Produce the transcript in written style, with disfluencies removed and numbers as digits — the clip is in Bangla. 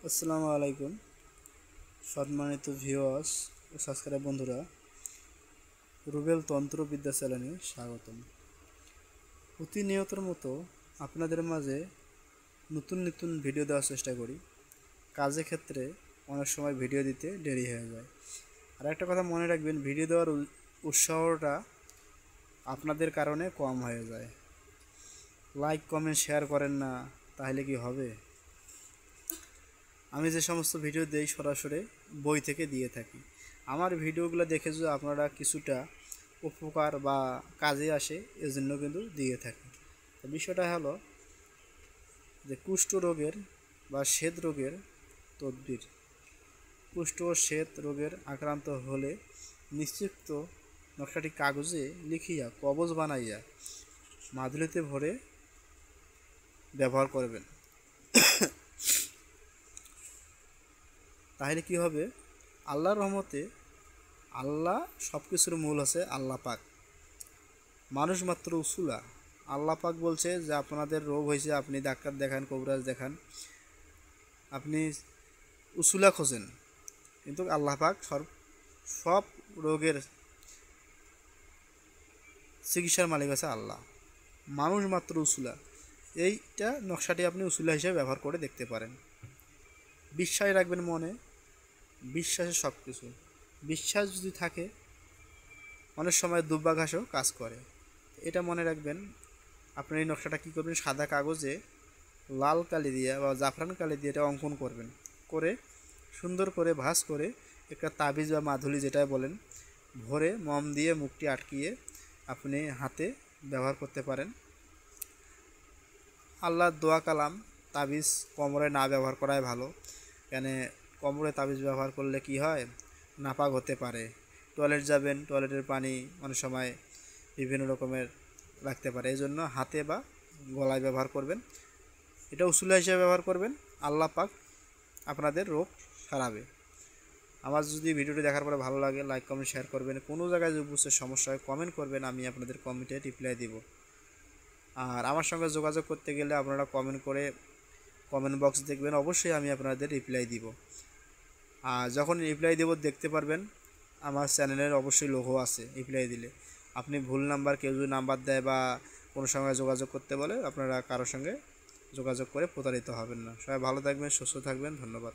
আসসালামু আলাইকুম সম্মানিত ভিউয়ার্স ও সাবস্ক্রাইব বন্ধুরা, রুবেল তন্ত্রবিদ্যা চ্যানেলে স্বাগতম। প্রতিনিয়তের মতো আপনাদের মাঝে নতুন নতুন ভিডিও দেওয়ার চেষ্টা করি। কাজের ক্ষেত্রে অনেক সময় ভিডিও দিতে দেরি হয়ে যায়। আর একটা কথা মনে রাখবেন, ভিডিও দেওয়ার উৎসাহটা আপনাদের কারণে কম হয়ে যায়। লাইক কমেন্ট শেয়ার করেন না, তাহলে কি হবে? আমি যে সমস্ত ভিডিও দেই সরাসরি বই থেকে দিয়ে থাকি। আমার ভিডিওগুলো দেখে যদি আপনারা কিছুটা উপকার বা কাজে আসে, এজন্য কিন্তু দিয়ে থাকি। তো বিষয়টা হলো যে কুষ্ঠ রোগের বা শ্বেত রোগের তদবির। কুষ্ঠ ও শ্বেত রোগের আক্রান্ত হলে নিশ্চিত নকশাটি কাগজে লিখিয়া কবজ বানাইয়া মাদুলিতে ভরে ব্যবহার করবেন। তাহলে কি হবে? আল্লাহর রহমতে আল্লাহ সব কিছুর মূল আছে আল্লাহ পাক, মানুষ মাত্র উসুলা। আল্লাহ পাক বলছে যে আপনাদের রোগ হয়েছে, আপনি ডাক্তার দেখান, কবিরাজ দেখান, আপনি উসুলা খোঁজেন, কিন্তু আল্লাহ পাক সব রোগের চিকিৎসার মালিক আছে আল্লাহ, মানুষ মাত্র উসুলা। এইটা নকশাটি আপনি উসুলা হিসেবে ব্যবহার করে দেখতে পারেন। বিশ্বাস রাখবেন মনে, বিশ্বাসে সব কিছু। বিশ্বাস যদি থাকে, অনেক সময় দুর্ভাগ্যও কাজ করে। এটা মনে রাখবেন। আপনার এই নকশাটা কী করবেন, সাদা কাগজে লাল কালি দিয়ে বা জাফরান কালি দিয়ে এটা অঙ্কন করবেন, করে সুন্দর করে ভাঁজ করে একটা তাবিজ বা মাদুলি যেটা বলেন ভরে মম দিয়ে মুখটি আটকিয়ে আপনি হাতে ব্যবহার করতে পারেন। আল্লাহর দোয়া কালাম, তাবিজ কোমরে না ব্যবহার করাই ভালো। কেন কোমরে তাবিজ ব্যবহার করলে কি হয়, নাপাক হতে পারে। টয়লেট যাবেন, টয়লেটের পানি অনেক সময় বিভিন্ন রকমের লাগতে পারে, এই জন্য হাতে বা গলায় ব্যবহার করবেন। এটা উসুলা হিসেবে ব্যবহার করবেন, আল্লাহ পাক আপনাদের রোগ সারাবে। আমার যদি ভিডিওটি দেখার পরে ভালো লাগে, লাইক কমেন্ট শেয়ার করবেন। কোনো জায়গায় যদি বুঝতে সমস্যা হয় কমেন্ট করবেন, আমি আপনাদের কমেন্টে রিপ্লাই দিব। আর আমার সঙ্গে যোগাযোগ করতে গেলে আপনারা কমেন্ট করে কমেন্ট বক্স দেখবেন, অবশ্যই আমি আপনাদের রিপ্লাই দিব। আর যখন রিপ্লাই দেব দেখতে পারবেন আমার চ্যানেলের অবশ্যই লোগো আছে। রিপ্লাই দিলে আপনি ভুল নাম্বার, কেউ যদি নাম্বার দেয় বা কোনো সময় যোগাযোগ করতে বলে, আপনারা কারোর সঙ্গে যোগাযোগ করে প্রতারিত হবেন না। সবাই ভালো থাকবেন, সুস্থ থাকবেন। ধন্যবাদ।